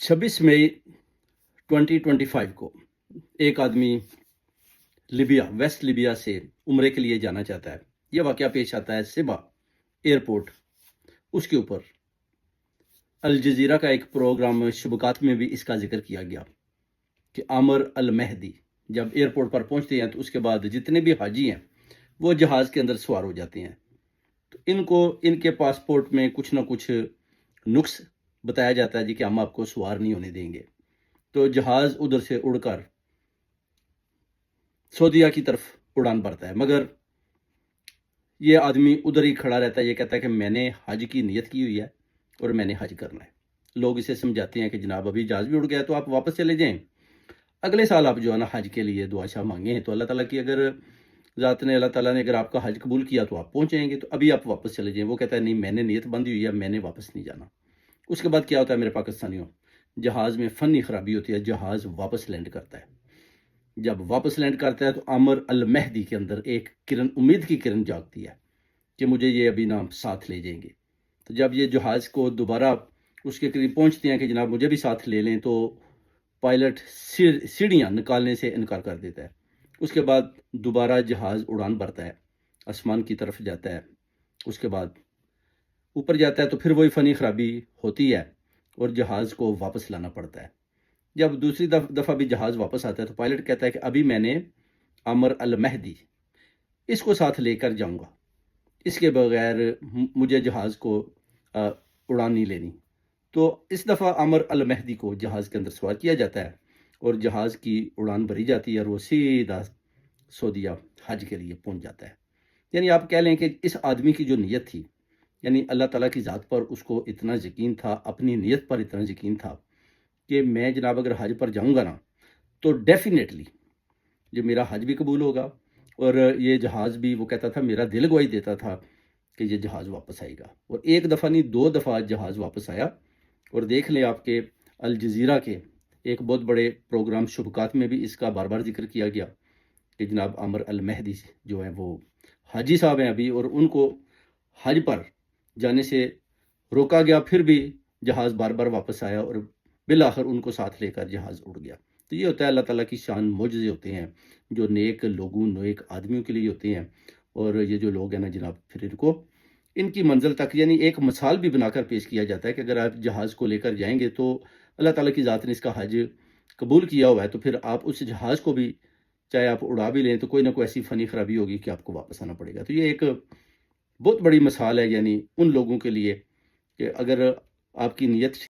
26 मई 2025 को एक आदमी वेस्ट लिबिया से उम्रे के लिए जाना चाहता है। यह वाक़या पेश आता है सिबा एयरपोर्ट। उसके ऊपर अल जज़ीरा का एक प्रोग्राम शुबकात में भी इसका जिक्र किया गया कि आमर अल महदी जब एयरपोर्ट पर पहुंचते हैं तो उसके बाद जितने भी हाजी हैं वो जहाज़ के अंदर सवार हो जाते हैं। तो इनके पासपोर्ट में कुछ ना कुछ नुक्स बताया जाता है जी कि हम आपको सवार नहीं होने देंगे। तो जहाज़ उधर से उड़कर सऊदीया की तरफ उड़ान भरता है, मगर ये आदमी उधर ही खड़ा रहता है। ये कहता है कि मैंने हज की नीयत की हुई है और मैंने हज करना है। लोग इसे समझाते हैं कि जनाब अभी जहाज़ भी उड़ गया तो आप वापस चले जाएं, अगले साल आप जो है ना हज के लिए दुआ शाह मांगे हैं तो अल्लाह ताला की अगर अल्लाह ताला ने अगर आपका हज कबूल किया तो आप पहुंचेंगे, तो अभी आप वापस चले जाएं। वो कहता है नहीं, मैंने नीयत बंदी हुई है, मैंने वापस नहीं जाना। उसके बाद क्या होता है मेरे पाकिस्तानियों, जहाज़ में फ़नी ख़राबी होती है, जहाज़ वापस लैंड करता है। जब वापस लैंड करता है तो आमर अल महदी के अंदर एक किरण, उम्मीद की किरण जागती है कि मुझे ये अभी नाम साथ ले जाएंगे। तो जब ये जहाज़ को दोबारा उसके करीब पहुंचते हैं कि जनाब मुझे भी साथ ले लें, तो पायलट सीढ़ियाँ निकालने से इनकार कर देता है। उसके बाद दोबारा जहाज़ उड़ान भरता है, आसमान की तरफ जाता है। उसके बाद ऊपर जाता है तो फिर वही फ़नी ख़राबी होती है और जहाज़ को वापस लाना पड़ता है। जब दूसरी दफ़ा भी जहाज़ वापस आता है तो पायलट कहता है कि अभी मैंने आमर अल महदी इसको साथ लेकर जाऊंगा, इसके बगैर मुझे जहाज़ को उड़ान नहीं लेनी। तो इस दफ़ा आमर अल महदी को जहाज़ के अंदर सवार किया जाता है और जहाज़ की उड़ान भरी जाती है और वो सीधा सऊदीया हज के लिए पहुंच जाता है। यानी आप कह लें कि इस आदमी की जो नीयत थी, यानी अल्लाह ताला की ज़ात पर उसको इतना यकीन था, अपनी नीयत पर इतना यकीन था कि मैं जनाब अगर हज पर जाऊंगा ना तो डेफिनेटली जो मेरा हज भी कबूल होगा और ये जहाज़ भी, वो कहता था, मेरा दिल गवाही देता था कि ये जहाज़ वापस आएगा। और एक दफ़ा नहीं, 2 दफ़ा जहाज़ वापस आया। और देख लें आपके अल जज़ीरा के एक बहुत बड़े प्रोग्राम शुबकात में भी इसका बार बार जिक्र किया गया कि जनाब आमर अल महदी जो है वो हाजी साहब हैं अभी, और उनको हज पर जाने से रोका गया, फिर भी जहाज़ बार बार वापस आया और बिल आखिर उनको साथ लेकर जहाज़ उड़ गया। तो ये होता है अल्लाह ताला की शान, मोजज़े होते हैं जो नेक लोगों, नेक आदमियों के लिए होते हैं। और ये जो लोग हैं ना जनाब, फिर इनको इनकी मंजिल तक यानी एक मिसाल भी बनाकर पेश किया जाता है कि अगर आप जहाज़ को लेकर जाएंगे तो अल्लाह ताला की ज़ात ने इसका हज कबूल किया हुआ है, तो फिर आप उस जहाज़ को भी चाहे आप उड़ा भी लें तो कोई ना कोई ऐसी फ़नी ख़राबी होगी कि आपको वापस आना पड़ेगा। तो ये एक बहुत बड़ी मिसाल है यानी उन लोगों के लिए कि अगर आपकी नीयत